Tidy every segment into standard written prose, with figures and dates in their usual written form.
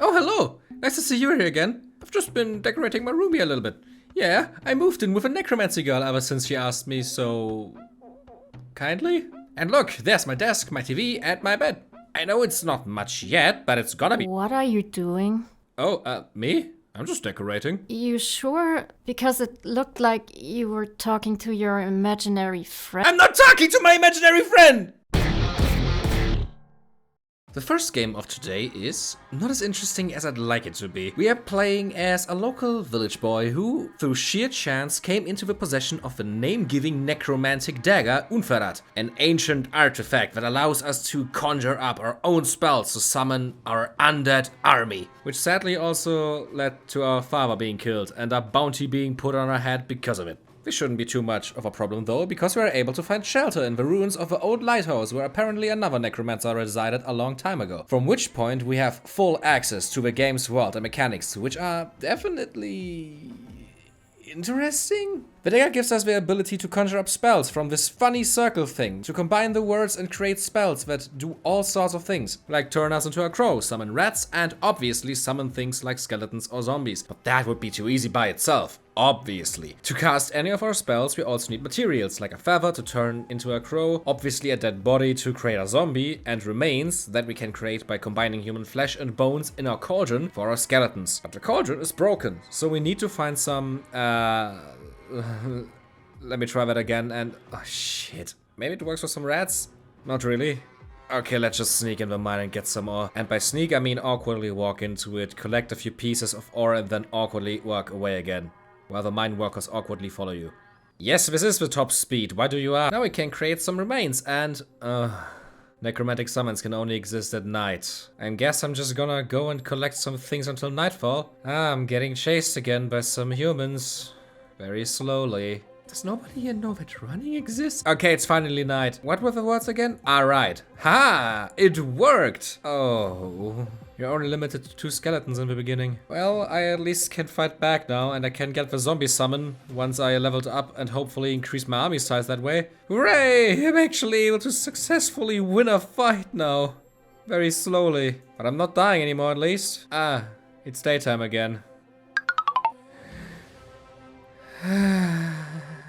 Oh, hello! Nice to see you here again. I've just been decorating my room here a little bit. Yeah, I moved in with a necromancy girl ever since she asked me so... kindly? And look, there's my desk, my TV, and my bed. I know it's not much yet, but it's gonna be... What are you doing? Oh, me? I'm just decorating. You sure? Because it looked like you were talking to your imaginary friend. I'm not talking to my imaginary friend! The first game of today is not as interesting as I'd like it to be. We are playing as a local village boy who, through sheer chance, came into the possession of the name-giving necromantic dagger Unferat, an ancient artifact that allows us to conjure up our own spells to summon our undead army, which sadly also led to our father being killed and a bounty being put on our head because of it. This shouldn't be too much of a problem though, because we are able to find shelter in the ruins of the old lighthouse where apparently another necromancer resided a long time ago. From which point we have full access to the game's world and mechanics, which are definitely... interesting? The dagger gives us the ability to conjure up spells from this funny circle thing, to combine the words and create spells that do all sorts of things, like turn us into a crow, summon rats, and obviously summon things like skeletons or zombies. But that would be too easy by itself. Obviously. To cast any of our spells, we also need materials, like a feather to turn into a crow, obviously a dead body to create a zombie, and remains that we can create by combining human flesh and bones in our cauldron for our skeletons. But the cauldron is broken, so we need to find some, let me try that again and... oh shit. Maybe it works for some rats? Not really. Okay, let's just sneak in the mine and get some ore. And by sneak, I mean awkwardly walk into it, collect a few pieces of ore, and then awkwardly walk away again, while the mine workers awkwardly follow you. Yes, this is the top speed. Why do you ask? Now we can create some remains and... necromantic summons can only exist at night. I guess I'm just gonna go and collect some things until nightfall. I'm getting chased again by some humans. Very slowly. Does nobody here know that running exists? Okay, it's finally night. What were the words again? Alright. Ha! It worked! Oh... you're only limited to 2 skeletons in the beginning. Well, I at least can fight back now, and I can get the zombie summon once I leveled up and hopefully increase my army size that way. Hooray! I'm actually able to successfully win a fight now. Very slowly. But I'm not dying anymore at least. Ah, it's daytime again.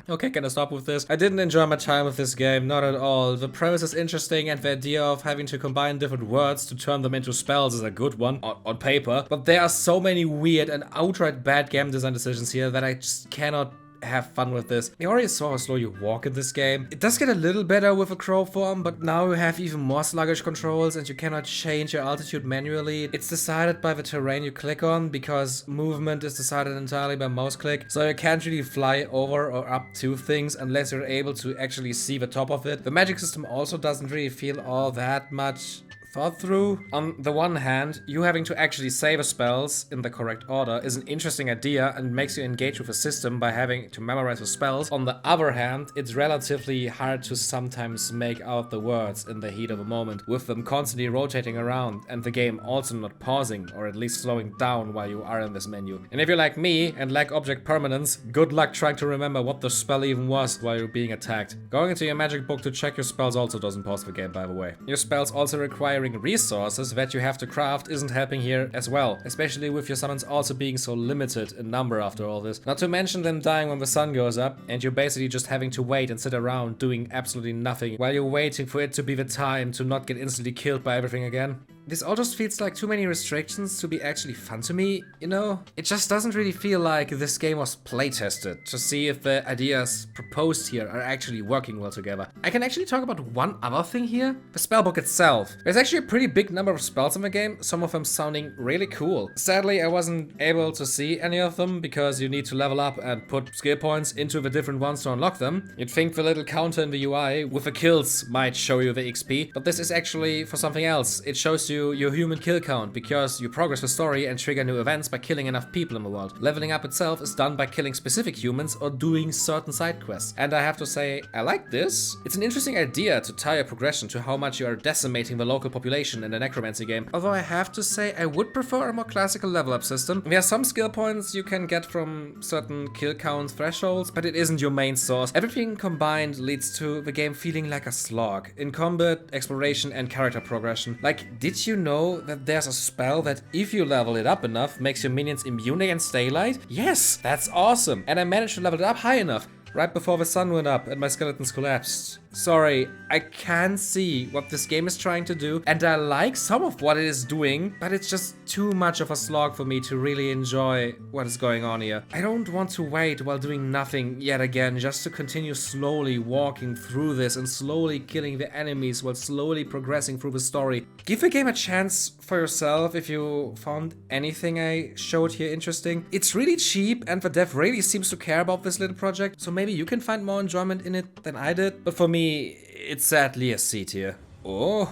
Okay, can I stop with this? I didn't enjoy my time with this game, not at all. The premise is interesting and the idea of having to combine different words to turn them into spells is a good one, on paper. But there are so many weird and outright bad game design decisions here that I just cannot have fun with this. You already saw how slow you walk in this game. It does get a little better with a crow form, but now you have even more sluggish controls and you cannot change your altitude manually. It's decided by the terrain you click on, because movement is decided entirely by mouse click, so you can't really fly over or up to things unless you're able to actually see the top of it. The magic system also doesn't really feel all that much thought through. On the one hand, you having to actually save the spells in the correct order is an interesting idea and makes you engage with the system by having to memorize the spells. On the other hand, it's relatively hard to sometimes make out the words in the heat of a moment, with them constantly rotating around and the game also not pausing or at least slowing down while you are in this menu. And if you're like me and lack object permanence, good luck trying to remember what the spell even was while you're being attacked. Going into your magic book to check your spells also doesn't pause the game, by the way. Your spells also require resources that you have to craft isn't helping here as well, especially with your summons also being so limited in number after all this. Not to mention them dying when the sun goes up, and you're basically just having to wait and sit around doing absolutely nothing while you're waiting for it to be the time to not get instantly killed by everything again. This all just feels like too many restrictions to be actually fun to me, you know? It just doesn't really feel like this game was playtested to see if the ideas proposed here are actually working well together. I can actually talk about one other thing here. The spellbook itself. There's actually a pretty big number of spells in the game, some of them sounding really cool. Sadly, I wasn't able to see any of them because you need to level up and put skill points into the different ones to unlock them. You'd think the little counter in the UI with the kills might show you the XP, but this is actually for something else. It shows you your human kill count because you progress the story and trigger new events by killing enough people in the world. Leveling up itself is done by killing specific humans or doing certain side quests. And I have to say, I like this. It's an interesting idea to tie your progression to how much you are decimating the local population in a necromancy game. Although I have to say, I would prefer a more classical level up system. There are some skill points you can get from certain kill count thresholds, but it isn't your main source. Everything combined leads to the game feeling like a slog in combat, exploration, and character progression. Like, did Did you know that there's a spell that if you level it up enough makes your minions immune against daylight? Yes, that's awesome. And I managed to level it up high enough right before the sun went up and my skeletons collapsed. Sorry, I can see what this game is trying to do, and I like some of what it is doing, but it's just too much of a slog for me to really enjoy what is going on here. I don't want to wait while doing nothing yet again, just to continue slowly walking through this and slowly killing the enemies while slowly progressing through the story. Give the game a chance for yourself if you found anything I showed here interesting. It's really cheap and the dev really seems to care about this little project, so maybe you can find more enjoyment in it than I did, but for me, it's sadly a C tier. Oh,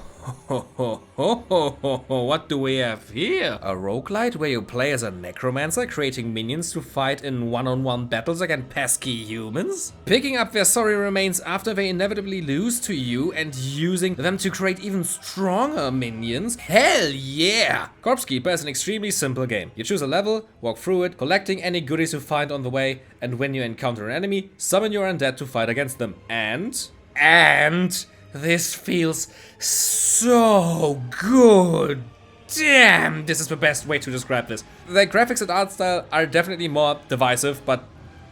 what do we have here? A roguelite where you play as a necromancer, creating minions to fight in one-on-one battles against pesky humans? Picking up their sorry remains after they inevitably lose to you and using them to create even stronger minions? Hell yeah! Corpse Keeper is an extremely simple game. You choose a level, walk through it, collecting any goodies you find on the way, and when you encounter an enemy, summon your undead to fight against them. And this feels so good. Damn, this is the best way to describe this. The graphics and art style are definitely more divisive, but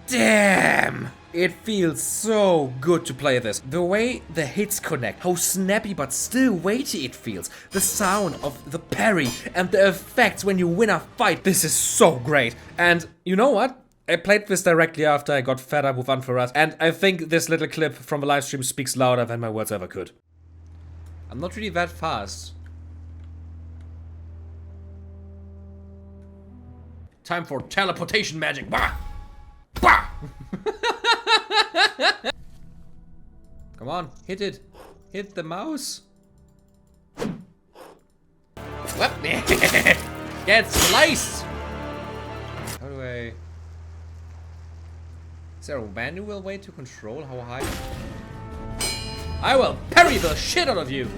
damn, it feels so good to play this. The way the hits connect, how snappy but still weighty it feels, the sound of the parry and the effects when you win a fight. This is so great. And you know what? I played this directly after I got fed up with Unferat, and I think this little clip from the livestream speaks louder than my words ever could. I'm not really that fast. Time for teleportation magic. Bah! Bah! Come on, hit it. Hit the mouse. What? Get sliced! How do I... Is there a manual way to control how high? I will parry the shit out of you!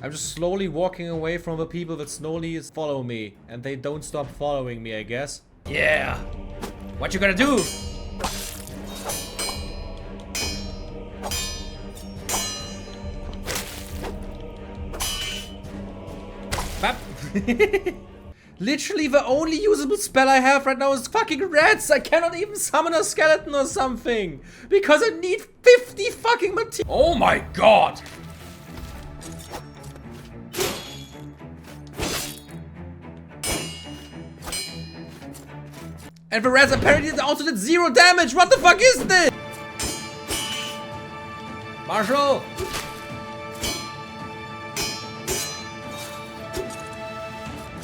I'm just slowly walking away from the people that slowly follow me, and they don't stop following me, I guess. Yeah! What you gonna do? Literally the only usable spell I have right now is fucking rats. I cannot even summon a skeleton or something because I need 50 fucking material. Oh my god. And the rats apparently also did 0 damage. What the fuck is this? Marshall.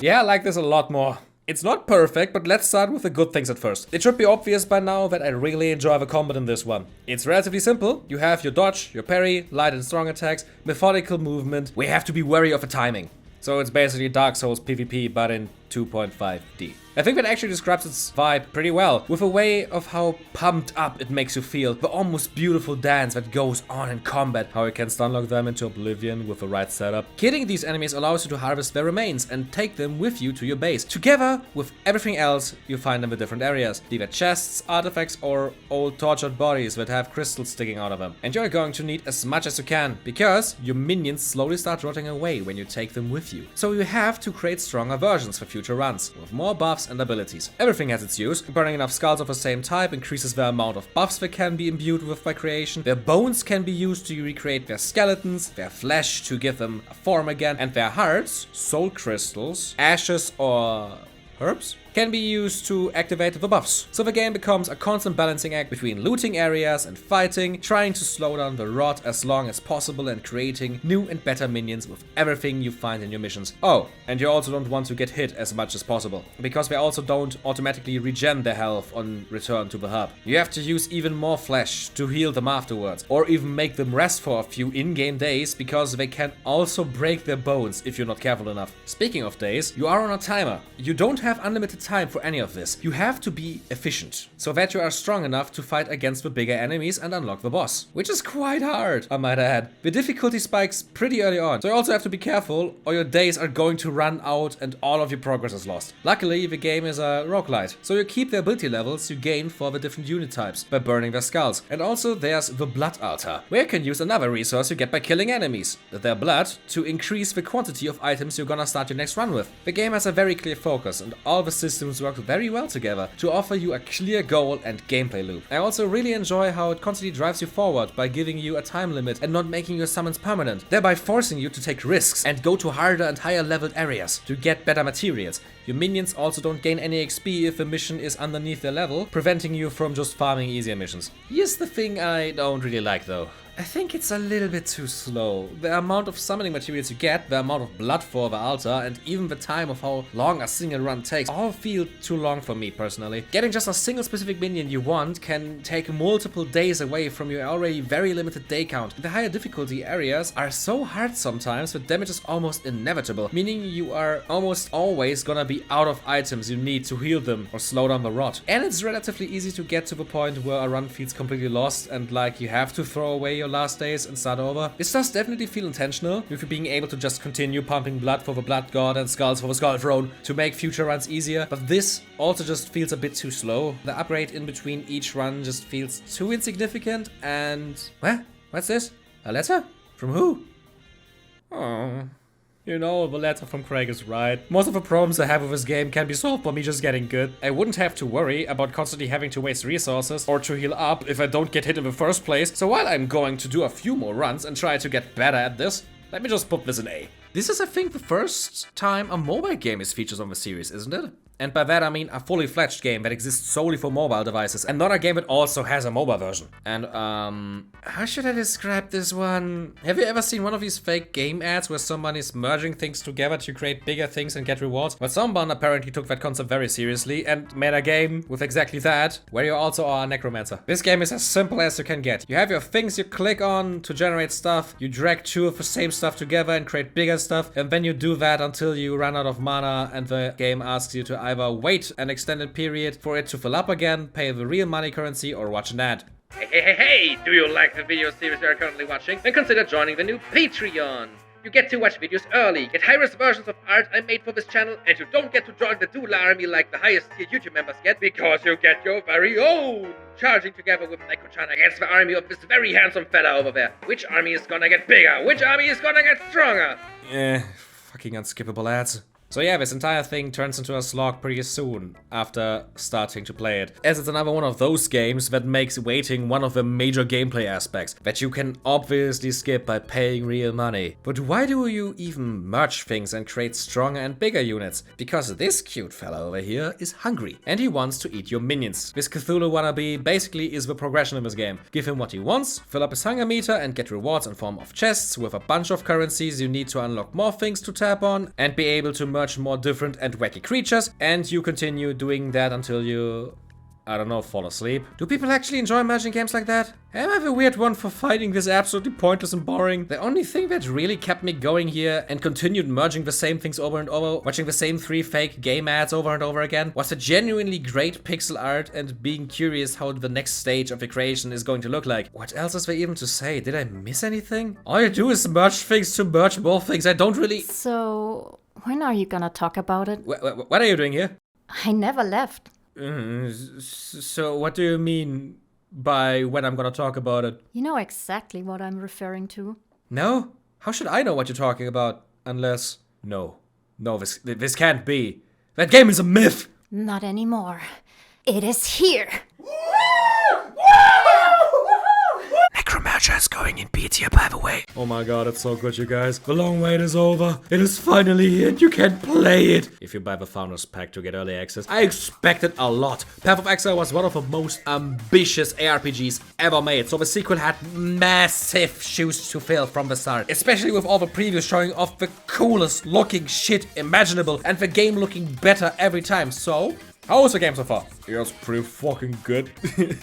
Yeah, I like this a lot more. It's not perfect, but let's start with the good things at first. It should be obvious by now that I really enjoy the combat in this one. It's relatively simple. You have your dodge, your parry, light and strong attacks, methodical movement. We have to be wary of the timing. So it's basically Dark Souls PvP, but in 2.5D. I think that actually describes its vibe pretty well, with a way of how pumped up it makes you feel, the almost beautiful dance that goes on in combat, how you can stunlock them into oblivion with the right setup. Killing these enemies allows you to harvest their remains and take them with you to your base, together with everything else you find in the different areas, be that chests, artifacts or old tortured bodies that have crystals sticking out of them. And you're going to need as much as you can, because your minions slowly start rotting away when you take them with you. So you have to create stronger versions for future runs, with more buffs and abilities. Everything has its use. Burning enough skulls of the same type increases the amount of buffs they can be imbued with by creation. Their bones can be used to recreate their skeletons, their flesh to give them a form again, and their hearts, soul crystals, ashes or herbs, can be used to activate the buffs. So the game becomes a constant balancing act between looting areas and fighting, trying to slow down the rot as long as possible and creating new and better minions with everything you find in your missions. Oh, and you also don't want to get hit as much as possible, because they also don't automatically regen their health on return to the hub. You have to use even more flesh to heal them afterwards, or even make them rest for a few in-game days, because they can also break their bones if you're not careful enough. Speaking of days, you are on a timer. You don't have unlimited time for any of this. You have to be efficient, so that you are strong enough to fight against the bigger enemies and unlock the boss. Which is quite hard, I might add. The difficulty spikes pretty early on, so you also have to be careful or your days are going to run out and all of your progress is lost. Luckily, the game is a roguelite, so you keep the ability levels you gain for the different unit types by burning their skulls. And also there's the blood altar, where you can use another resource you get by killing enemies, their blood, to increase the quantity of items you're gonna start your next run with. The game has a very clear focus and all the systems work very well together to offer you a clear goal and gameplay loop. I also really enjoy how it constantly drives you forward by giving you a time limit and not making your summons permanent, thereby forcing you to take risks and go to harder and higher leveled areas to get better materials. Your minions also don't gain any XP if a mission is underneath their level, preventing you from just farming easier missions. Here's the thing I don't really like though. I think it's a little bit too slow. The amount of summoning materials you get, the amount of blood for the altar, and even the time of how long a single run takes all feel too long for me personally. Getting just a single specific minion you want can take multiple days away from your already very limited day count. The higher difficulty areas are so hard sometimes that damage is almost inevitable, meaning you are almost always gonna be out of items you need to heal them or slow down the rot. And it's relatively easy to get to the point where a run feels completely lost and like you have to throw away your last days and start over. This does definitely feel intentional, with you being able to just continue pumping blood for the blood god and skulls for the skull throne to make future runs easier, but this also just feels a bit too slow. The upgrade in between each run just feels too insignificant and... What's this? A letter? From who? Oh... You know, the letter from Craig is right. Most of the problems I have with this game can be solved by me just getting good. I wouldn't have to worry about constantly having to waste resources or to heal up if I don't get hit in the first place. So while I'm going to do a few more runs and try to get better at this, let me just put this in A. This is, I think, the first time a mobile game is featured on the series, isn't it? And by that I mean a fully fledged game that exists solely for mobile devices and not a game that also has a mobile version. And how should I describe this one? Have you ever seen one of these fake game ads where someone is merging things together to create bigger things and get rewards? Well, someone apparently took that concept very seriously and made a game with exactly that, where you also are a necromancer. This game is as simple as you can get. You have your things you click on to generate stuff, you drag two of the same stuff together and create bigger stuff, and then you do that until you run out of mana and the game asks you to either wait an extended period for it to fill up again, pay the real money currency, or watch an ad. Hey! Do you like the video series you are currently watching? Then consider joining the new Patreon. You get to watch videos early, get high-res versions of art I made for this channel, and you don't get to join the Doula army like the highest tier YouTube members get, because you get your very own! Charging together with Necrochan against the army of this very handsome fella over there. Which army is gonna get bigger? Which army is gonna get stronger? Fucking unskippable ads. So yeah, this entire thing turns into a slog pretty soon after starting to play it, as it's another one of those games that makes waiting one of the major gameplay aspects that you can obviously skip by paying real money. But why do you even merge things and create stronger and bigger units? Because this cute fella over here is hungry and he wants to eat your minions. This Cthulhu wannabe basically is the progression of this game. Give him what he wants, fill up his hunger meter and get rewards in form of chests with a bunch of currencies you need to unlock more things to tap on and be able to merge more different and wacky creatures, and you continue doing that until you, I don't know, fall asleep. Do people actually enjoy merging games like that? Am I the weird one for finding this absolutely pointless and boring? The only thing that really kept me going here and continued merging the same things over and over, watching the same 3 fake game ads over and over again, was the genuinely great pixel art and being curious how the next stage of the creation is going to look like. What else is there even to say? Did I miss anything? All you do is merge things to merge more things. I don't really... So, when are you gonna talk about it? What are you doing here? I never left. So what do you mean by when I'm gonna talk about it? You know exactly what I'm referring to. No? How should I know what you're talking about? Unless... No, this can't be. That game is a myth! Not anymore. It is here! Necromerger is going in B tier, by the way. Oh my god, it's so good, you guys. The long wait is over. It is finally here and you can play it. If you buy the Founders Pack to get early access, I expected a lot. Path of Exile was one of the most ambitious ARPGs ever made, so the sequel had massive shoes to fill from the start. Especially with all the previews showing off the coolest looking shit imaginable and the game looking better every time. So How was the game so far? Yeah, it's pretty fucking good.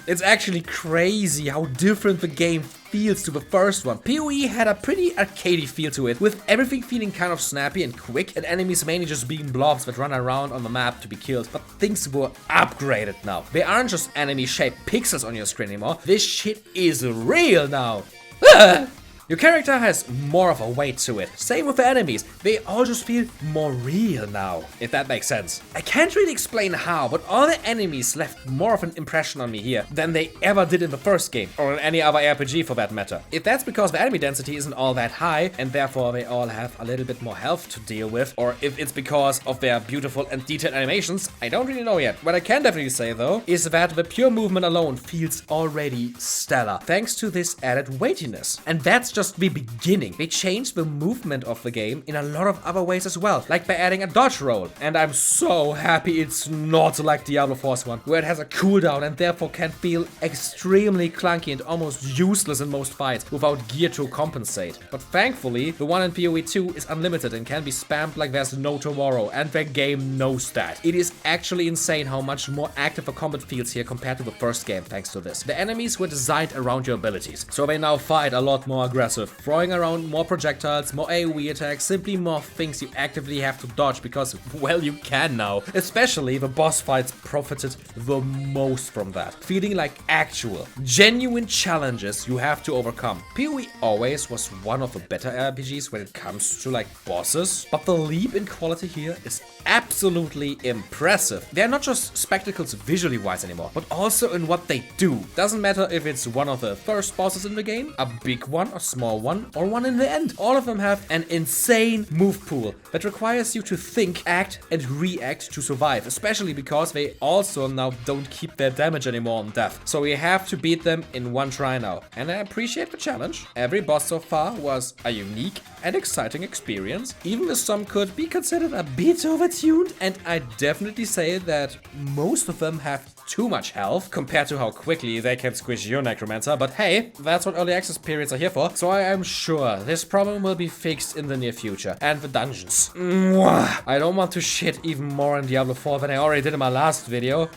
It's actually crazy how different the game feels to the first one. PoE had a pretty arcadey feel to it, with everything feeling kind of snappy and quick, and enemies mainly just being blobs that run around on the map to be killed. But things were upgraded now. They aren't just enemy-shaped pixels on your screen anymore. This shit is real now. Your character has more of a weight to it. Same with the enemies. They all just feel more real now, if that makes sense. I can't really explain how, but all the enemies left more of an impression on me here than they ever did in the first game, or in any other RPG for that matter. If that's because the enemy density isn't all that high, and therefore they all have a little bit more health to deal with, or if it's because of their beautiful and detailed animations, I don't really know yet. What I can definitely say though, is that the pure movement alone feels already stellar, thanks to this added weightiness. And that's just the beginning. They changed the movement of the game in a lot of other ways as well, like by adding a dodge roll. And I'm so happy it's not like Diablo 4's one, where it has a cooldown and therefore can feel extremely clunky and almost useless in most fights without gear to compensate. But thankfully, the one in PoE2 is unlimited and can be spammed like there's no tomorrow, and the game knows that. It is actually insane how much more active the combat feels here compared to the first game thanks to this. The enemies were designed around your abilities, so they now fight a lot more aggressive, throwing around more projectiles, more AoE attacks, simply more things you actively have to dodge because, well, you can now. Especially the boss fights profited the most from that, feeling like actual, genuine challenges you have to overcome. PoE always was one of the better RPGs when it comes to like bosses, but the leap in quality here is absolutely impressive. They're not just spectacles visually wise anymore, but also in what they do. Doesn't matter if it's one of the first bosses in the game, a big one, a small one, or one in the end. All of them have an insane move pool that requires you to think, act, and react to survive, especially because they also now don't keep their damage anymore on death. So we have to beat them in one try now. And I appreciate the challenge. Every boss so far was a unique and exciting experience, even if some could be considered a bit overtuned, and I definitely say that most of them have too much health compared to how quickly they can squish your Necromancer, but hey, that's what early access periods are here for, so I am sure this problem will be fixed in the near future. And the dungeons. Mwah! I don't want to shit even more in Diablo 4 than I already did in my last video,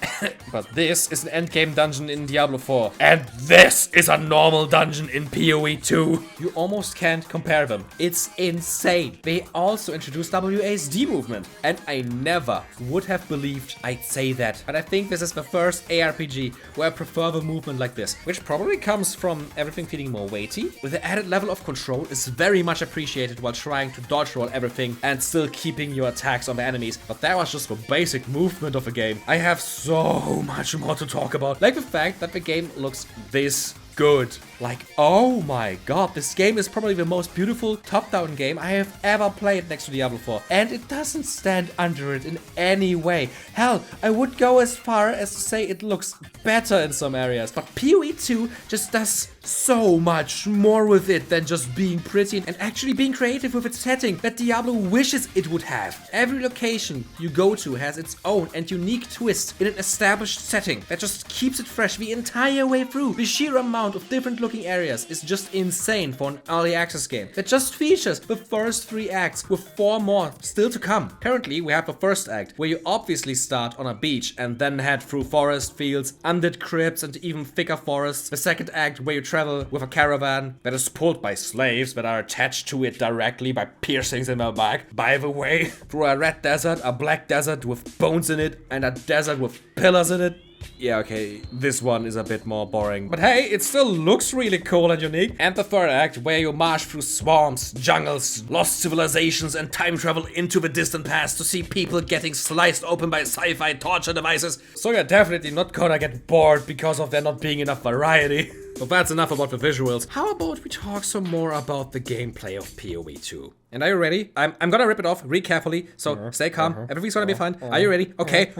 but this is an endgame dungeon in Diablo 4, and this is a normal dungeon in PoE2. You almost can't compare them. It's insane. They also introduced WASD movement, and I never would have believed I'd say that, but I think this is the first ARPG where I prefer the movement like this, which probably comes from everything feeling more weighty, with the added level of control is very much appreciated while trying to dodge roll everything and still keeping your attacks on the enemies. But that was just the basic movement of the game. I have so much more to talk about, like the fact that the game looks this good. Like, oh my god, this game is probably the most beautiful top-down game I have ever played next to Diablo 4. And it doesn't stand under it in any way. Hell, I would go as far as to say it looks better in some areas. But PoE2 just does so much more with it than just being pretty and actually being creative with its setting that Diablo wishes it would have. Every location you go to has its own and unique twist in an established setting that just keeps it fresh the entire way through. The sheer amount of different looking areas is just insane for an early access game that just features the first 3 acts with 4 more still to come. Currently we have the first act where you obviously start on a beach and then head through forest, fields, undead crypts and even thicker forests. The second act where you travel with a caravan that is pulled by slaves that are attached to it directly by piercings in their back. By the way, through a red desert, a black desert with bones in it, and a desert with pillars in it. Yeah, okay, this one is a bit more boring. But hey, it still looks really cool and unique. And the third act, where you march through swamps, jungles, lost civilizations, and time travel into the distant past to see people getting sliced open by sci-fi torture devices. So you're definitely not gonna get bored because of there not being enough variety. But that's enough about the visuals. How about we talk some more about the gameplay of PoE2? And are you ready? I'm gonna rip it off, read carefully, so stay calm. Everything's gonna be fine. Are you ready? Okay.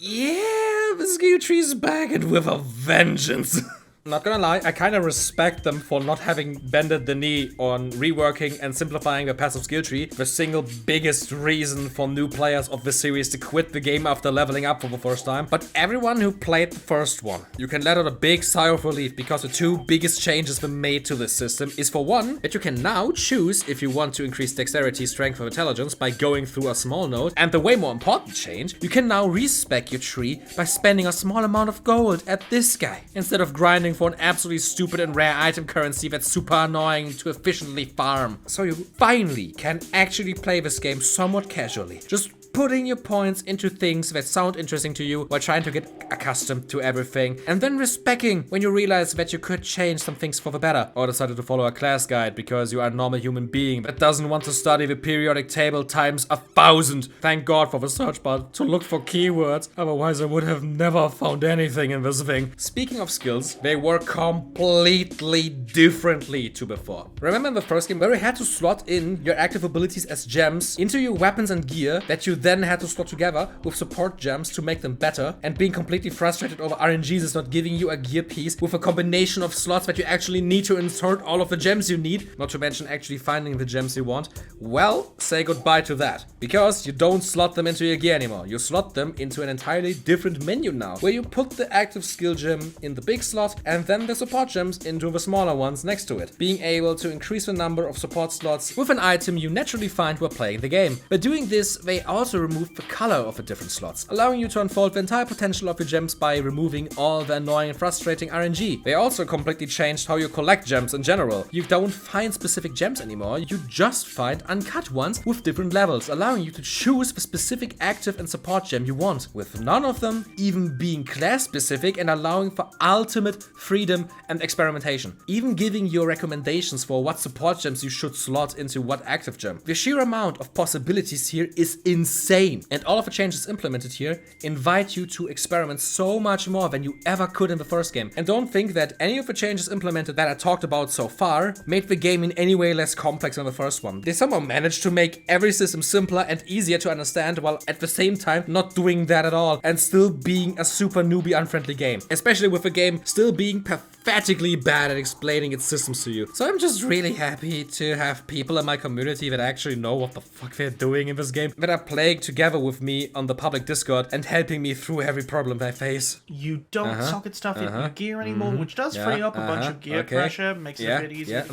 Yeah, the skill tree's back and with a vengeance. not gonna lie, I kind of respect them for not having bended the knee on reworking and simplifying the passive skill tree, the single biggest reason for new players of the series to quit the game after leveling up for the first time. But everyone who played the first one, you can let out a big sigh of relief, because the two biggest changes were made to this system is, for one, that you can now choose if you want to increase dexterity, strength, or intelligence by going through a small node, and the way more important change, you can now respec your tree by spending a small amount of gold at this guy, instead of grinding for an absolutely stupid and rare item currency that's super annoying to efficiently farm. So you finally can actually play this game somewhat casually, just putting your points into things that sound interesting to you while trying to get accustomed to everything, and then respecting when you realize that you could change some things for the better, or decided to follow a class guide because you are a normal human being that doesn't want to study the periodic table times 1,000. Thank God for the search bar to look for keywords, otherwise I would have never found anything in this thing. Speaking of skills, they work completely differently to before. Remember in the first game where you had to slot in your active abilities as gems into your weapons and gear that you then had to slot together with support gems to make them better, and being completely frustrated over RNGs is not giving you a gear piece with a combination of slots that you actually need to insert all of the gems you need, not to mention actually finding the gems you want? Well, say goodbye to that, because you don't slot them into your gear anymore. You slot them into an entirely different menu now, where you put the active skill gem in the big slot and then the support gems into the smaller ones next to it, being able to increase the number of support slots with an item you naturally find while playing the game. By doing this, they also remove the color of the different slots, allowing you to unfold the entire potential of your gems by removing all the annoying and frustrating RNG. They also completely changed how you collect gems in general. You don't find specific gems anymore, you just find uncut ones with different levels, allowing you to choose the specific active and support gem you want, with none of them even being class specific, and allowing for ultimate freedom and experimentation, even giving you recommendations for what support gems you should slot into what active gem. The sheer amount of possibilities here is insane, and all of the changes implemented here invite you to experiment so much more than you ever could in the first game. And don't think that any of the changes implemented that I talked about so far made the game in any way less complex than the first one. They somehow managed to make every system simpler and easier to understand, while at the same time not doing that at all, and still being a super newbie unfriendly game, especially with the game still being pathetically bad at explaining its systems to you. So I'm just really happy to have people in my community that actually know what the fuck they're doing in this game, that are playing together with me on the public Discord and helping me through every problem I face. You don't socket stuff in your gear anymore, which does free up a bunch of gear pressure, makes it a bit easier.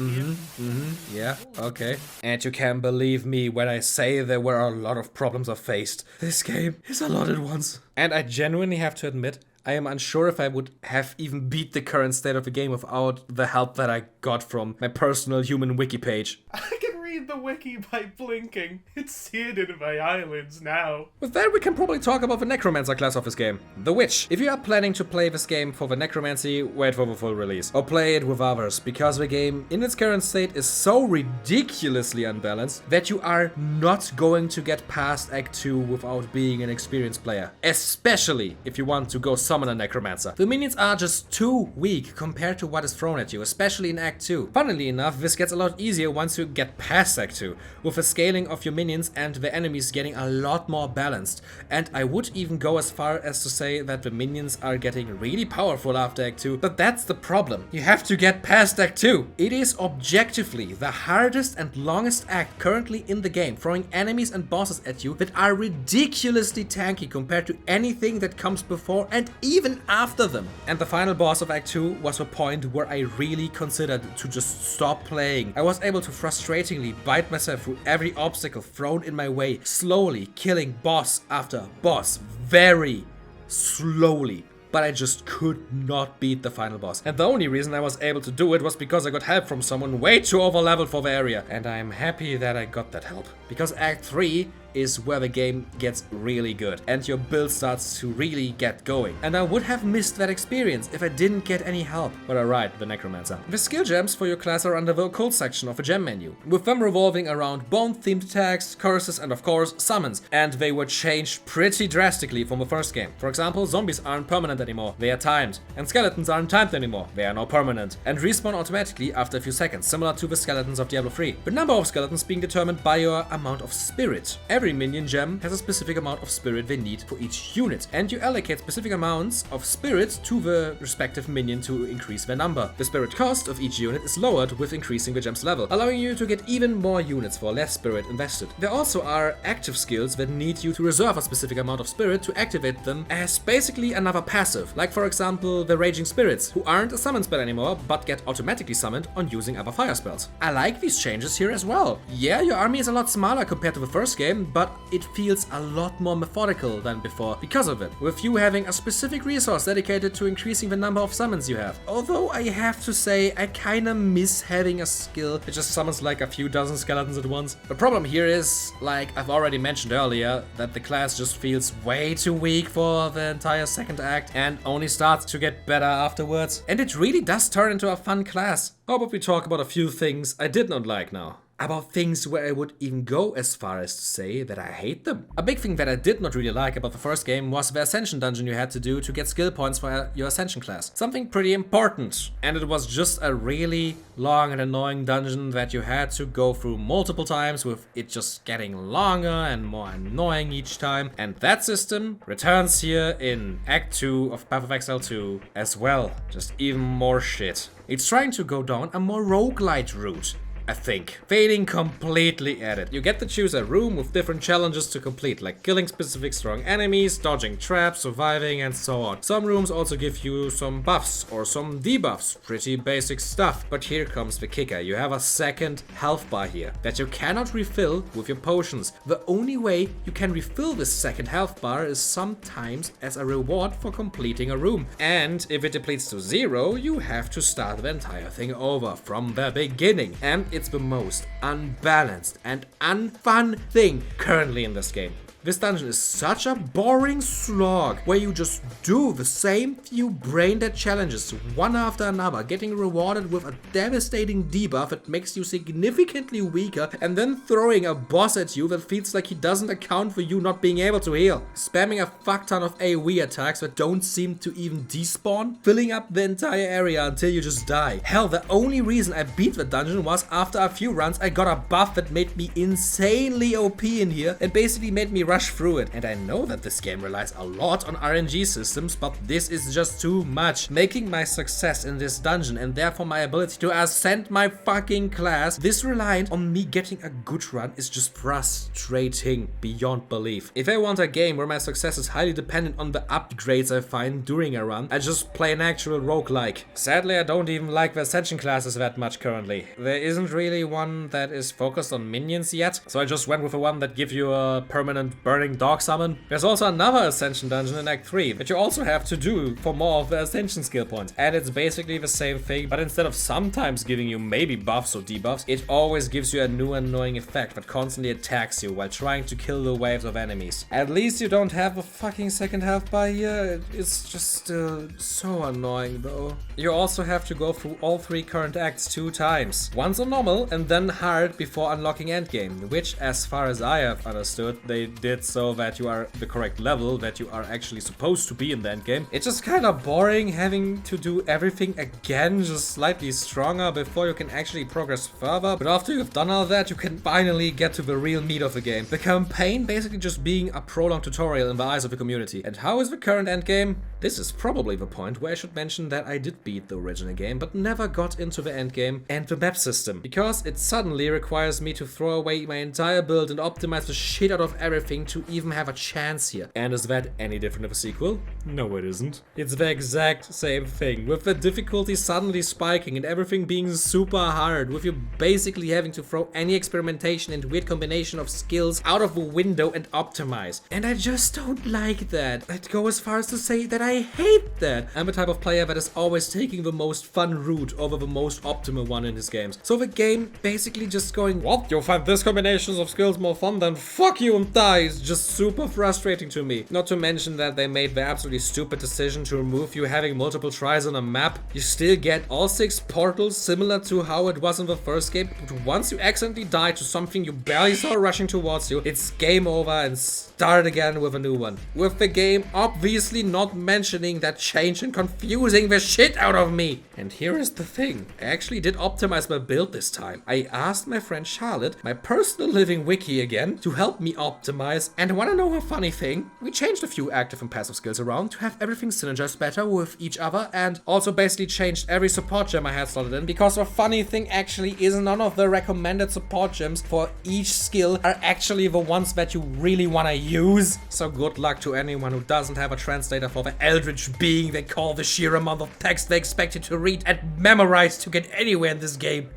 Yeah, okay. And you can believe me when I say there were a lot of problems I faced. This game is a lot at once. And I genuinely have to admit, I am unsure if I would have even beat the current state of the game without the help that I got from my personal human wiki page. I can read the wiki by blinking. It's seared into my eyelids now. With that, we can probably talk about the Necromancer class of this game, the Witch. If you are planning to play this game for the Necromancy, wait for the full release, or play it with others, because the game in its current state is so ridiculously unbalanced that you are not going to get past Act 2 without being an experienced player, especially if you want to go summon a Necromancer. The minions are just too weak compared to what is thrown at you, especially in Act 2. Funnily enough, this gets a lot easier once you get past Act 2, with the scaling of your minions and the enemies getting a lot more balanced. And I would even go as far as to say that the minions are getting really powerful after Act 2, but that's the problem. You have to get past Act 2. It is objectively the hardest and longest act currently in the game, throwing enemies and bosses at you that are ridiculously tanky compared to anything that comes before and even after them. And the final boss of Act 2 was a point where I really considered to just stop playing. I was able to frustratingly bite myself through every obstacle thrown in my way, slowly killing boss after boss, very slowly. But I just could not beat the final boss. And the only reason I was able to do it was because I got help from someone way too overleveled for the area. And I'm happy that I got that help, because Act 3 is where the game gets really good and your build starts to really get going. And I would have missed that experience if I didn't get any help. But alright, the Necromancer. The skill gems for your class are under the occult section of the gem menu, with them revolving around bone-themed attacks, curses, and of course, summons. And they were changed pretty drastically from the first game. For example, zombies aren't permanent anymore, they are timed. And skeletons aren't timed anymore, they are now permanent. And respawn automatically after a few seconds, similar to the skeletons of Diablo 3. The number of skeletons being determined by your amount of spirit. every minion gem has a specific amount of spirit they need for each unit, and you allocate specific amounts of spirit to the respective minion to increase their number. The spirit cost of each unit is lowered with increasing the gem's level, allowing you to get even more units for less spirit invested. There also are active skills that need you to reserve a specific amount of spirit to activate them as basically another passive, like for example the Raging Spirits, who aren't a summon spell anymore but get automatically summoned on using other fire spells. I like these changes here as well. Yeah, your army is a lot smaller compared to the first game, but it feels a lot more methodical than before because of it, with you having a specific resource dedicated to increasing the number of summons you have. Although I have to say, I kinda miss having a skill that just summons like a few dozen skeletons at once. The problem here is, like I've already mentioned earlier, that the class just feels way too weak for the entire second act and only starts to get better afterwards. And it really does turn into a fun class. How about we talk about a few things I did not like now? About things where I would even go as far as to say that I hate them. A big thing that I did not really like about the first game was the Ascension dungeon you had to do to get skill points for your Ascension class. Something pretty important. And it was just a really long and annoying dungeon that you had to go through multiple times, with it just getting longer and more annoying each time. And that system returns here in Act 2 of Path of Exile 2 as well. Just even more shit. It's trying to go down a more roguelite route, I think. Fading completely at it. You get to choose a room with different challenges to complete, like killing specific strong enemies, dodging traps, surviving, and so on. Some rooms also give you some buffs or some debuffs, pretty basic stuff. But here comes the kicker. You have a second health bar here that you cannot refill with your potions. The only way you can refill this second health bar is sometimes as a reward for completing a room. And if it depletes to 0, you have to start the entire thing over from the beginning. And it's the most unbalanced and unfun thing currently in this game. This dungeon is such a boring slog where you just do the same few brain-dead challenges one after another, getting rewarded with a devastating debuff that makes you significantly weaker, and then throwing a boss at you that feels like he doesn't account for you not being able to heal. Spamming a fuck ton of AoE attacks that don't seem to even despawn, filling up the entire area until you just die. Hell, the only reason I beat the dungeon was after a few runs I got a buff that made me insanely OP in here and basically made me rush through it. And I know that this game relies a lot on RNG systems, but this is just too much. Making my success in this dungeon, and therefore my ability to ascend my fucking class, this reliant on me getting a good run, is just frustrating beyond belief. If I want a game where my success is highly dependent on the upgrades I find during a run, I just play an actual roguelike. Sadly, I don't even like the Ascension classes that much currently. There isn't really one that is focused on minions yet, so I just went with the one that gives you a permanent burning dog summon. There's also another Ascension dungeon in Act 3 that you also have to do for more of the Ascension skill points. And it's basically the same thing, but instead of sometimes giving you maybe buffs or debuffs, it always gives you a new annoying effect that constantly attacks you while trying to kill the waves of enemies. At least you don't have a fucking second health bar here. It's just still so annoying though. You also have to go through all 3 current acts 2 times. Once on normal and then hard before unlocking endgame, which, as far as I have understood, they did so that you are the correct level that you are actually supposed to be in the endgame. It's just kind of boring having to do everything again, just slightly stronger before you can actually progress further. But after you've done all that, you can finally get to the real meat of the game. The campaign basically just being a prolonged tutorial in the eyes of the community. And how is the current endgame? This is probably the point where I should mention that I did beat the original game, but never got into the endgame and the map system, because it suddenly requires me to throw away my entire build and optimize the shit out of everything to even have a chance here. And is that any different of a sequel? No, it isn't. It's the exact same thing, with the difficulty suddenly spiking and everything being super hard, with you basically having to throw any experimentation and weird combination of skills out of the window and optimize. And I just don't like that. I'd go as far as to say that I hate that. I'm the type of player that is always taking the most fun route over the most optimal one in his games. So the game basically just going, what? You find this combinations of skills more fun? Then fuck you and die. always just super frustrating to me. Not to mention that they made the absolutely stupid decision to remove you having multiple tries on a map. You still get all 6 portals, similar to how it was in the first game, but once you accidentally die to something you barely saw rushing towards you, it's game over and start again with a new one. With the game obviously not mentioning that change and confusing the shit out of me. And here is the thing, I actually did optimize my build this time. I asked my friend Charlotte, my personal living wiki again, to help me optimize, and wanna know a funny thing? We changed a few active and passive skills around to have everything synergize better with each other, and also basically changed every support gem I had slotted in, because the funny thing actually is none of the recommended support gems for each skill are actually the ones that you really wanna use. So good luck to anyone who doesn't have a translator for the eldritch being they call the sheer amount of text they expect you to read and memorize to get anywhere in this game.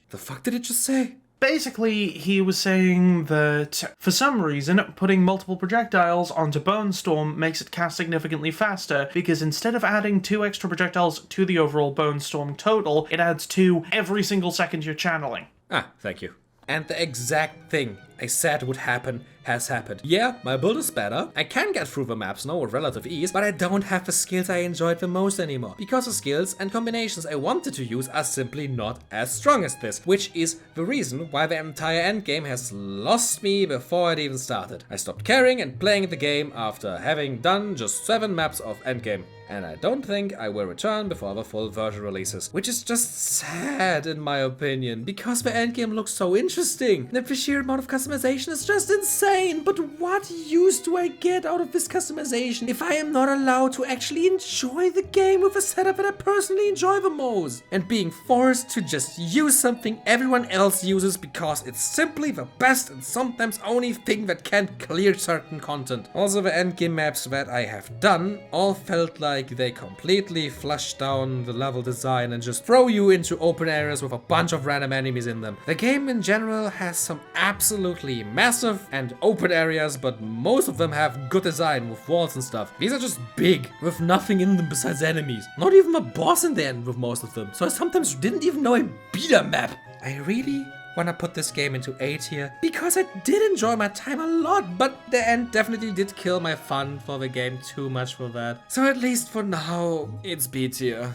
The fuck did it just say? Basically, he was saying that, for some reason, putting multiple projectiles onto Bone Storm makes it cast significantly faster, because instead of adding 2 extra projectiles to the overall Bone Storm total, it adds 2 every single second you're channeling. Ah, thank you. And the exact thing I said would happen has happened. Yeah, my build is better. I can get through the maps now with relative ease, but I don't have the skills I enjoyed the most anymore. Because the skills and combinations I wanted to use are simply not as strong as this, which is the reason why the entire endgame has lost me before it even started. I stopped caring and playing the game after having done just 7 maps of endgame. And I don't think I will return before the full version releases. Which is just sad in my opinion, because the endgame looks so interesting. The sheer amount of customization is just insane, but what use do I get out of this customization if I am not allowed to actually enjoy the game with a setup that I personally enjoy the most? And being forced to just use something everyone else uses because it's simply the best and sometimes only thing that can clear certain content. Also, the endgame maps that I have done all felt like they completely flush down the level design and just throw you into open areas with a bunch of random enemies in them. The game in general has some absolutely massive and open areas, but most of them have good design with walls and stuff. These are just big, with nothing in them besides enemies. Not even a boss in the end with most of them, so I sometimes didn't even know I beat a map. I really wanna put this game into A tier because I did enjoy my time a lot, but the end definitely did kill my fun for the game too much for that. So at least for now, it's B tier.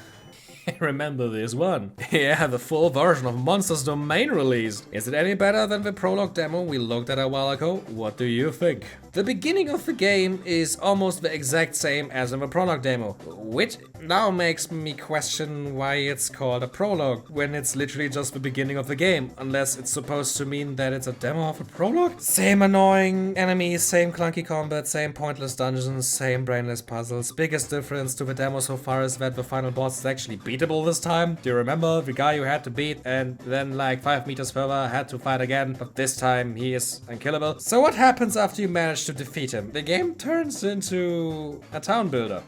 Remember this one? Yeah, the full version of Monsters Domain released. Is it any better than the prologue demo we looked at a while ago? What do you think? The beginning of the game is almost the exact same as in the prologue demo, which now makes me question why it's called a prologue when it's literally just the beginning of the game, unless it's supposed to mean that it's a demo of a prologue? Same annoying enemies, same clunky combat, same pointless dungeons, same brainless puzzles. Biggest difference to the demo so far is that the final boss is actually beatable this time. Do you remember the guy you had to beat and then like 5 meters further had to fight again, but this time he is unkillable? So what happens after you manage to defeat him? The game turns into a town builder.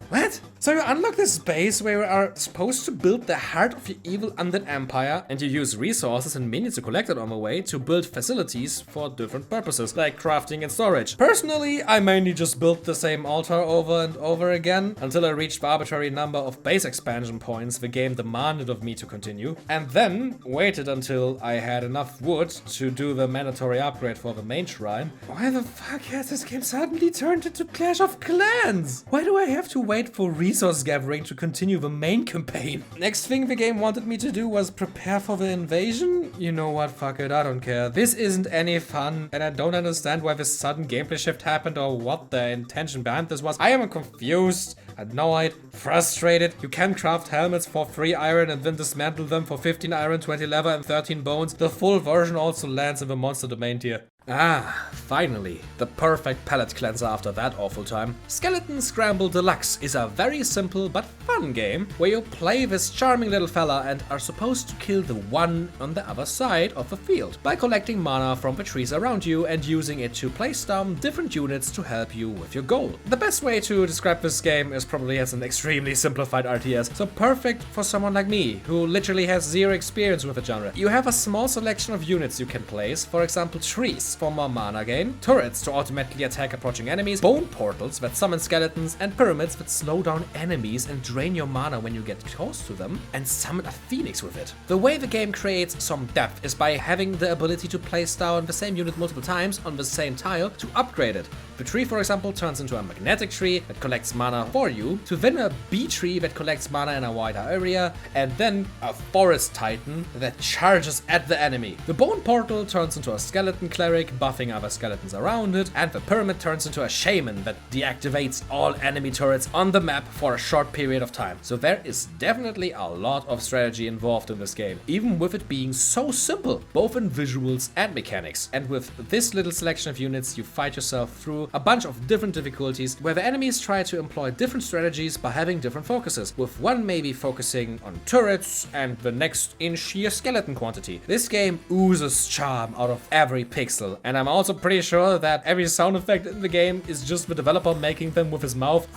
What? So you unlock this base where you are supposed to build the heart of your evil undead empire, and you use resources and minions you collected on the way to build facilities for different purposes, like crafting and storage. Personally, I mainly just built the same altar over and over again until I reached the arbitrary number of base expansion points the game demanded of me to continue, and then waited until I had enough wood to do the mandatory upgrade for the main shrine. Why the fuck has this game suddenly turned into Clash of Clans? Why do I have to wait for resource gathering to continue the main campaign? Next thing the game wanted me to do was prepare for the invasion? You know what, fuck it, I don't care. This isn't any fun, and I don't understand why this sudden gameplay shift happened or what the intention behind this was. I am confused, annoyed, frustrated. You can craft helmets for 3 iron and then dismantle them for 15 iron, 20 leather and 13 bones. The full version also lands in the monster domain tier. Ah, finally, the perfect palate cleanser after that awful time. Skeleton Scramble Deluxe is a very simple but fun game where you play this charming little fella and are supposed to kill the one on the other side of the field by collecting mana from the trees around you and using it to place down different units to help you with your goal. The best way to describe this game is probably as an extremely simplified RTS, so perfect for someone like me who literally has zero experience with the genre. You have a small selection of units you can place, for example trees, for more mana gain, turrets to automatically attack approaching enemies, bone portals that summon skeletons, and pyramids that slow down enemies and drain your mana when you get close to them, and summon a phoenix with it. The way the game creates some depth is by having the ability to place down the same unit multiple times on the same tile to upgrade it. The tree, for example, turns into a magnetic tree that collects mana for you, to then a bee tree that collects mana in a wider area, and then a forest titan that charges at the enemy. The bone portal turns into a skeleton cleric, buffing other skeletons around it, and the pyramid turns into a shaman that deactivates all enemy turrets on the map for a short period of time. So there is definitely a lot of strategy involved in this game, even with it being so simple, both in visuals and mechanics. And with this little selection of units, you fight yourself through a bunch of different difficulties where the enemies try to employ different strategies by having different focuses, with one maybe focusing on turrets and the next in sheer skeleton quantity. This game oozes charm out of every pixel, and I'm also pretty sure that every sound effect in the game is just the developer making them with his mouth.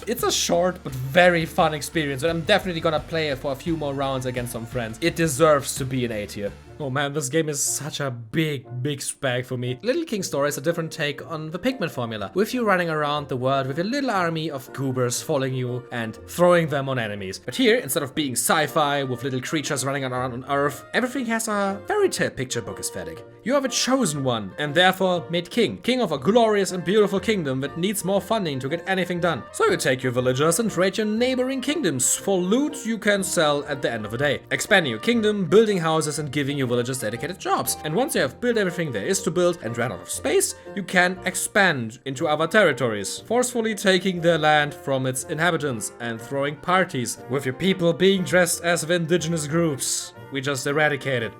It's a short but very fun experience, and I'm definitely gonna play it for a few more rounds against some friends. It deserves to be an A tier. Oh man, this game is such a big spag for me. Little King Story is a different take on the Pikmin formula, with you running around the world with a little army of goobers following you and throwing them on enemies. But here, instead of being sci-fi with little creatures running around on Earth, everything has a fairy tale picture book aesthetic. You are the chosen one, and therefore made king. King of a glorious and beautiful kingdom that needs more funding to get anything done. So you take your villagers and raid your neighboring kingdoms for loot you can sell at the end of the day. Expanding your kingdom, building houses, and giving your villagers dedicated jobs. And once you have built everything there is to build and ran out of space, you can expand into other territories, forcefully taking their land from its inhabitants and throwing parties with your people being dressed as the indigenous groups we just eradicated.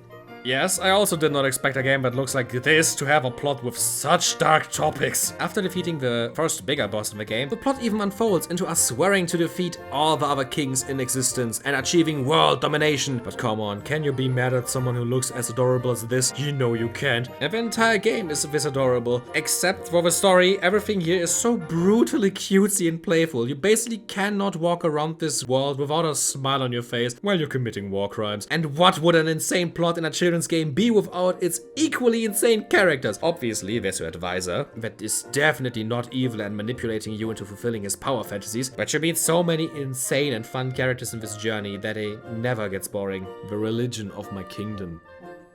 Yes, I also did not expect a game that looks like this to have a plot with such dark topics. After defeating the first bigger boss in the game, the plot even unfolds into us swearing to defeat all the other kings in existence and achieving world domination. But come on, can you be mad at someone who looks as adorable as this? You know you can't. And the entire game is this adorable. Except for the story, everything here is so brutally cutesy and playful. You basically cannot walk around this world without a smile on your face while you're committing war crimes. And what would an insane plot in a children's game be without its equally insane characters? Obviously, there's your advisor, that is definitely not evil and manipulating you into fulfilling his power fantasies, but you meet so many insane and fun characters in this journey that it never gets boring. The religion of my kingdom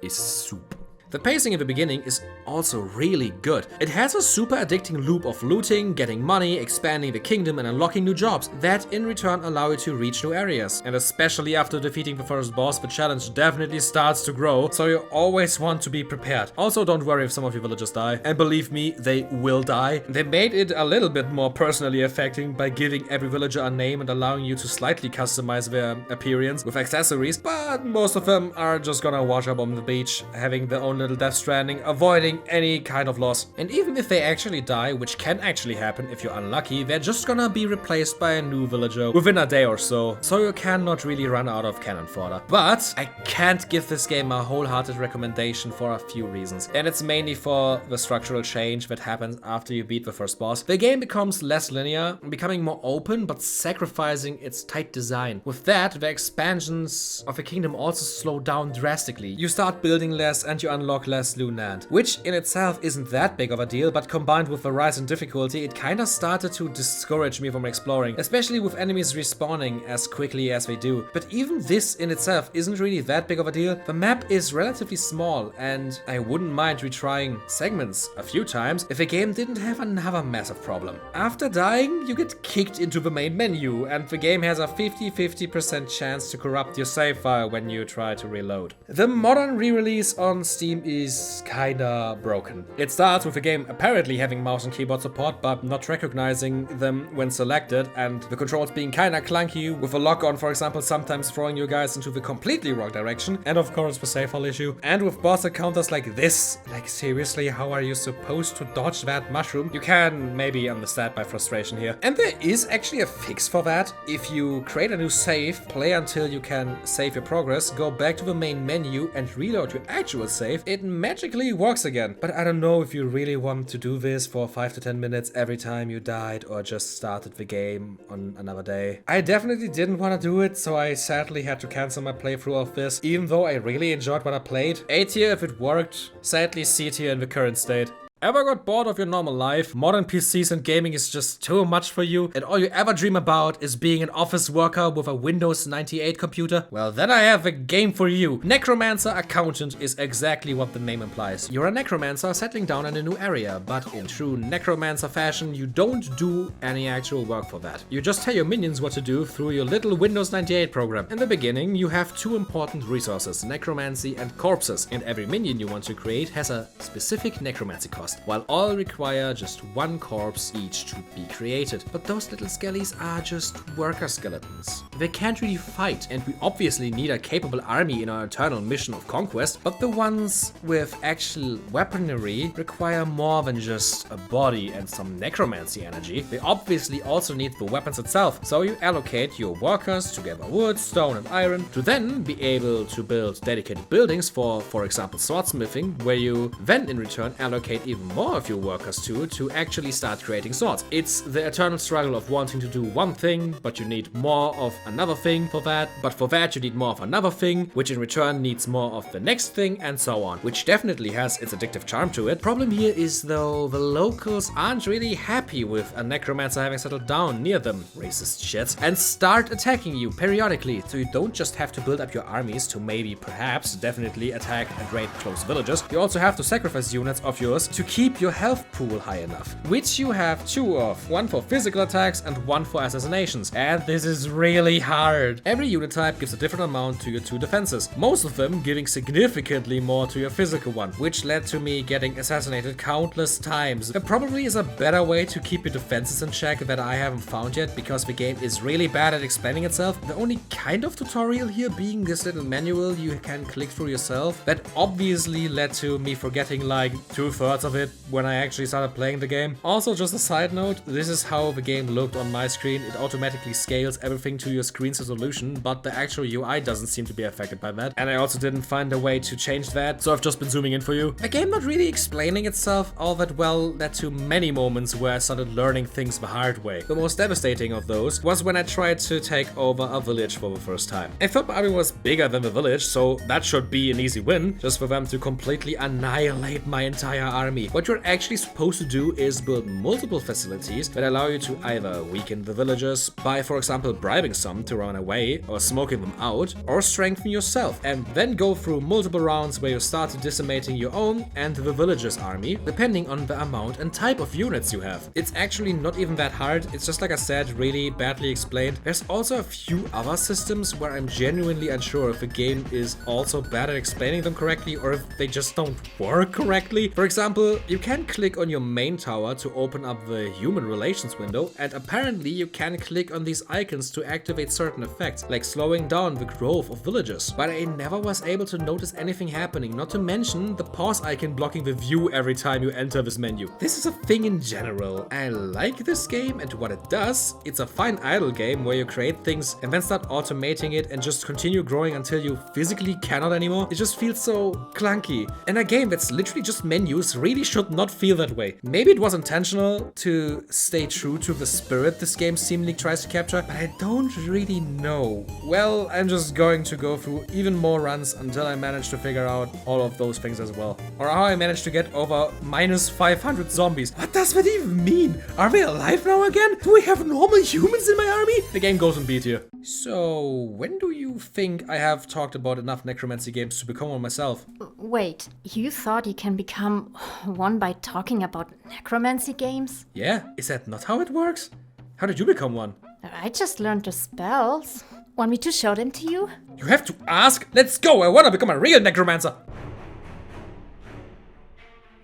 is soup. The pacing in the beginning is also really good. It has a super addicting loop of looting, getting money, expanding the kingdom, and unlocking new jobs that in return allow you to reach new areas. And especially after defeating the first boss, the challenge definitely starts to grow, so you always want to be prepared. Also, don't worry if some of your villagers die, and believe me, they will die. They made it a little bit more personally affecting by giving every villager a name and allowing you to slightly customize their appearance with accessories, but most of them are just gonna wash up on the beach, having their own little Death Stranding, avoiding any kind of loss. And even if they actually die, which can actually happen if you're unlucky, they're just gonna be replaced by a new villager within a day or so. So you cannot really run out of cannon fodder. But I can't give this game a wholehearted recommendation for a few reasons. And it's mainly for the structural change that happens after you beat the first boss. The game becomes less linear, becoming more open, but sacrificing its tight design. With that, the expansions of the kingdom also slow down drastically. You start building less and you unlock less loot land, which in itself isn't that big of a deal, but combined with the rise in difficulty, it kinda started to discourage me from exploring, especially with enemies respawning as quickly as they do. But even this in itself isn't really that big of a deal. The map is relatively small, and I wouldn't mind retrying segments a few times if the game didn't have another massive problem. After dying, you get kicked into the main menu, and the game has a 50-50% chance to corrupt your save file when you try to reload. The modern re-release on Steam is kinda broken. It starts with the game apparently having mouse and keyboard support, but not recognizing them when selected, and the controls being kinda clunky, with a lock-on, for example, sometimes throwing you guys into the completely wrong direction, and of course the save file issue. And with boss encounters like this, like seriously, how are you supposed to dodge that mushroom? You can maybe understand my frustration here. And there is actually a fix for that. If you create a new save, play until you can save your progress, go back to the main menu and reload your actual save, it magically works again. But I don't know if you really want to do this for 5 to 10 minutes every time you died or just started the game on another day. I definitely didn't want to do it, so I sadly had to cancel my playthrough of this, even though I really enjoyed what I played. A tier if it worked, sadly C tier in the current state. Ever got bored of your normal life? Modern PCs and gaming is just too much for you, and all you ever dream about is being an office worker with a Windows 98 computer? Well, then I have a game for you. Necromancer Accountant is exactly what the name implies. You're a necromancer settling down in a new area, but in true necromancer fashion, you don't do any actual work for that. You just tell your minions what to do through your little Windows 98 program. In the beginning, you have two important resources, necromancy and corpses, and every minion you want to create has a specific necromancy cost, while all require just one corpse each to be created. But those little skellies are just worker skeletons. They can't really fight, and we obviously need a capable army in our eternal mission of conquest, but the ones with actual weaponry require more than just a body and some necromancy energy. They obviously also need the weapons itself, so you allocate your workers to gather wood, stone and iron to then be able to build dedicated buildings for example swordsmithing, where you then in return allocate even more of your workers to actually start creating swords. It's the eternal struggle of wanting to do one thing, but you need more of another thing for that, but for that you need more of another thing, which in return needs more of the next thing, and so on, which definitely has its addictive charm to it. Problem here is though, the locals aren't really happy with a necromancer having settled down near them, racist shit, and start attacking you periodically, so you don't just have to build up your armies to maybe, perhaps, definitely attack and raid close villages, you also have to sacrifice units of yours to keep your health pool high enough, which you have two of, one for physical attacks and one for assassinations, and this is really hard. Every unit type gives a different amount to your two defenses, most of them giving significantly more to your physical one, which led to me getting assassinated countless times. There probably is a better way to keep your defenses in check that I haven't found yet, because the game is really bad at explaining itself. The only kind of tutorial here being this little manual you can click through yourself, that obviously led to me forgetting like 2/3 of it when I actually started playing the game. Also, just a side note, this is how the game looked on my screen. It automatically scales everything to your screen's resolution, but the actual UI doesn't seem to be affected by that. And I also didn't find a way to change that, so I've just been zooming in for you. The game not really explaining itself all that well led to many moments where I started learning things the hard way. The most devastating of those was when I tried to take over a village for the first time. I thought my army was bigger than the village, so that should be an easy win, just for them to completely annihilate my entire army. What you're actually supposed to do is build multiple facilities that allow you to either weaken the villagers by, for example, bribing some to run away or smoking them out, or strengthen yourself, and then go through multiple rounds where you start decimating your own and the villagers' army, depending on the amount and type of units you have. It's actually not even that hard, it's just like I said, really badly explained. There's also a few other systems where I'm genuinely unsure if the game is also bad at explaining them correctly or if they just don't work correctly. For example, you can click on your main tower to open up the human relations window, and apparently you can click on these icons to activate certain effects, like slowing down the growth of villages. But I never was able to notice anything happening, not to mention the pause icon blocking the view every time you enter this menu. This is a thing in general. I like this game and what it does. It's a fine idle game where you create things and then start automating it and just continue growing until you physically cannot anymore. It just feels so clunky. And a game that's literally just menus really should not feel that way. Maybe it was intentional to stay true to the spirit this game seemingly tries to capture, but I don't really know. Well, I'm just going to go through even more runs until I manage to figure out all of those things as well. Or how I managed to get over minus 500 zombies. What does that even mean? Are they alive now again? Do we have normal humans in my army? The game goes on B tier. So, when do you think I have talked about enough necromancy games to become one myself? Wait, you thought you can become one by talking about necromancy games? Yeah, is that not how it works? How did you become one? I just learned the spells. Want me to show them to you? You have to ask? Let's go! I wanna become a real necromancer!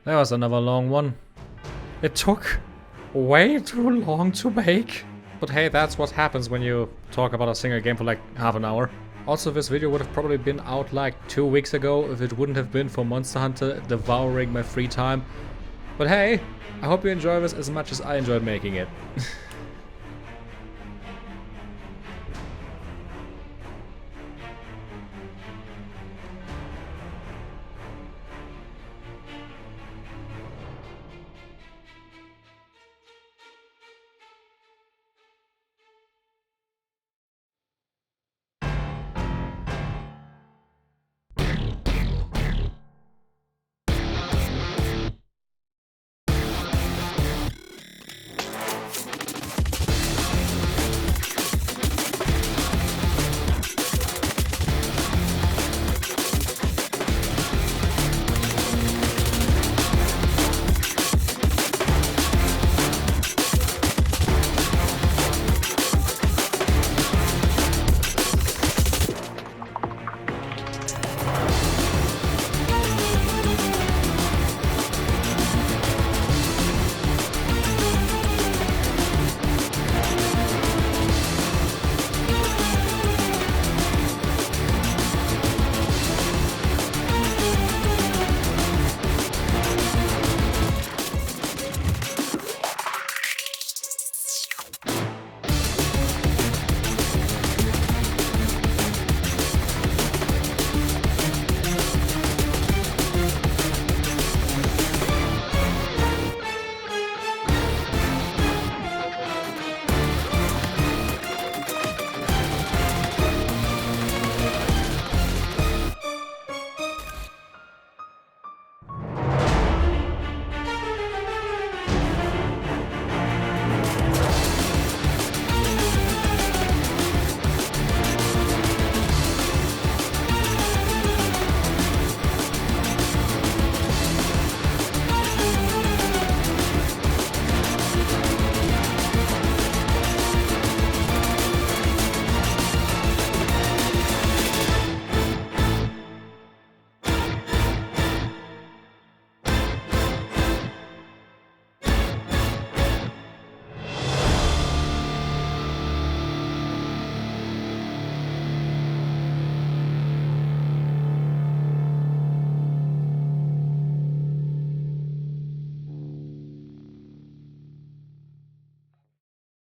That was another long one. It took way too long to make. But hey, that's what happens when you talk about a single game for like half an hour. Also, this video would have probably been out like 2 weeks ago if it wouldn't have been for Monster Hunter devouring my free time. But hey, I hope you enjoy this as much as I enjoyed making it.